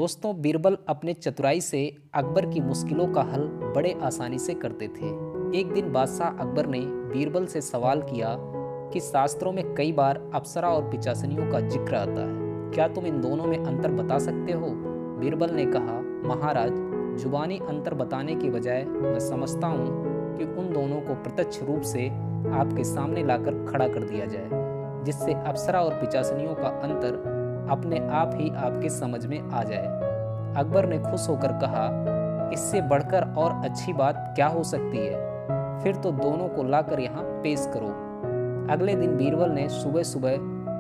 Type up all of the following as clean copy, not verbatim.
दोस्तों, बीरबल अपने चतुराई से अकबर की मुश्किलों का हल बड़े आसानी से करते थे। एक दिन बादशाह अकबर ने बीरबल से सवाल किया कि शास्त्रों में कई बार अप्सरा और पिशाचनियों का जिक्र आता है, क्या तुम इन दोनों में अंतर बता सकते हो? बीरबल ने कहा, महाराज, जुबानी अंतर बताने के बजाय मैं समझता हूँ कि उन दोनों को प्रत्यक्ष रूप से आपके सामने लाकर खड़ा कर दिया जाए, जिससे अप्सरा और पिशाचनियों का अंतर अपने आप ही आपके समझ में आ जाए। अकबर ने खुश होकर कहा, इससे बढ़कर और अच्छी बात क्या हो सकती है? फिर तो दोनों को लाकर यहाँ पेश करो। अगले दिन बीरबल ने सुबह सुबह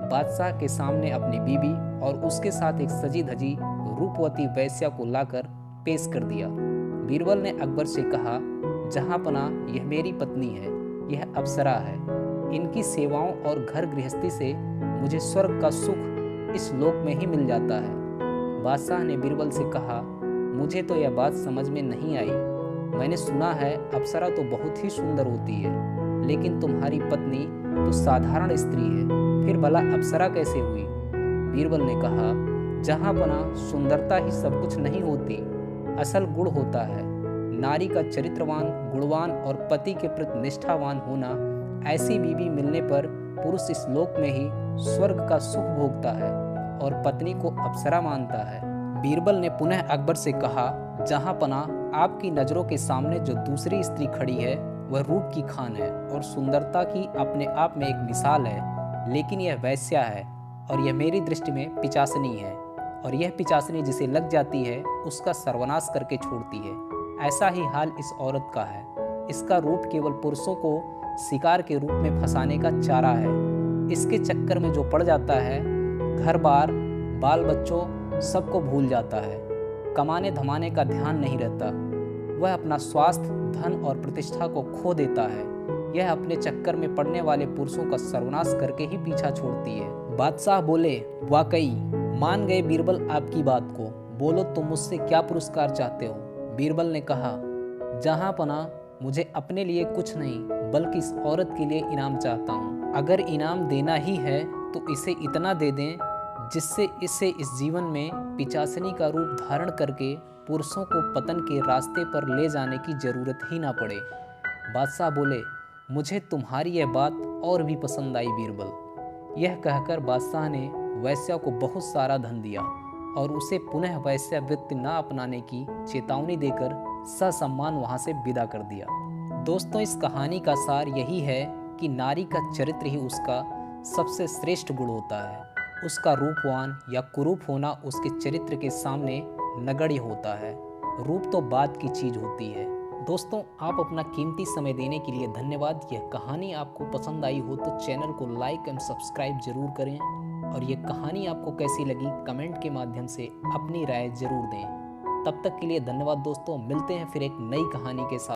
बादशाह के सामने अपनी बीबी और उसके साथ एक सजी धजी रूपवती वेश्या को लाकर पेश कर दिया। बीरबल ने अकबर से कहा, जहाँपना, यह मेरी पत्नी है, यह अप्सरा है। इनकी सेवाओं और घर गृहस्थी से मुझे स्वर्ग का सुख इस लोक में ही मिल जाता है। बादशाह ने बीरबल से कहा, मुझे तो यह बात समझ में नहीं आई। मैंने सुना है अप्सरा तो बहुत ही सुंदर होती है, लेकिन तुम्हारी पत्नी तो साधारण स्त्री है, फिर भला अप्सरा कैसे हुई? बीरबल ने कहा, जहाँपना, सुंदरता ही सब कुछ नहीं होती, असल गुण होता है। नारी का चरित्रवान, गुणवान और पति के प्रति निष्ठावान होना, ऐसी बीवी मिलने पर पुरुष इस लोक में ही स्वर्ग का सुख भोगता है और पत्नी को अप्सरा मानता है। बीरबल ने पुनः अकबर से कहा, जहाँपना, आपकी नज़रों के सामने जो दूसरी स्त्री खड़ी है वह रूप की खान है और सुंदरता की अपने आप में एक मिसाल है, लेकिन यह वेश्या है और यह मेरी दृष्टि में पिशाचनी है, और यह पिशाचनी जिसे लग जाती है उसका सर्वनाश करके छोड़ती है। ऐसा ही हाल इस औरत का है। इसका रूप केवल पुरुषों को शिकार के रूप में फंसाने का चारा है। इसके चक्कर में जो पड़ जाता है, घर बार, बाल बच्चों सबको भूल जाता है। कमाने धमाने का ध्यान नहीं रहता। वह अपना स्वास्थ्य, धन और प्रतिष्ठा को खो देता है। यह अपने चक्कर में पड़ने वाले पुरुषों का सर्वनाश करके ही पीछा छोड़ती है। बादशाह बोले, वाकई मान गए बीरबल आपकी बात को। बोलो, तुम मुझसे क्या पुरस्कार चाहते हो? बीरबल ने कहा, जहाँपना, मुझे अपने लिए कुछ नहीं बल्कि इस औरत के लिए इनाम चाहता हूँ। अगर इनाम देना ही है तो इसे इतना दे दें जिससे इसे इस जीवन में पिशाचनी का रूप धारण करके पुरुषों को पतन के रास्ते पर ले जाने की जरूरत ही ना पड़े। बादशाह बोले, मुझे तुम्हारी यह बात और भी पसंद आई बीरबल। यह कहकर बादशाह ने वेश्या को बहुत सारा धन दिया और उसे पुनः वैश्या वृत्ति न अपनाने की चेतावनी देकर ससम्मान वहां से विदा कर दिया। दोस्तों, इस कहानी का सार यही है कि नारी का चरित्र ही उसका सबसे श्रेष्ठ गुण होता है। उसका रूपवान या कुरूप होना उसके चरित्र के सामने नगण्य होता है। रूप तो बाद की चीज होती है। दोस्तों, आप अपना कीमती समय देने के लिए धन्यवाद। यह कहानी आपको पसंद आई हो तो चैनल को लाइक एंड सब्सक्राइब जरूर करें, और यह कहानी आपको कैसी लगी कमेंट के माध्यम से अपनी राय जरूर दें। तब तक के लिए धन्यवाद दोस्तों। मिलते हैं फिर एक नई कहानी के साथ।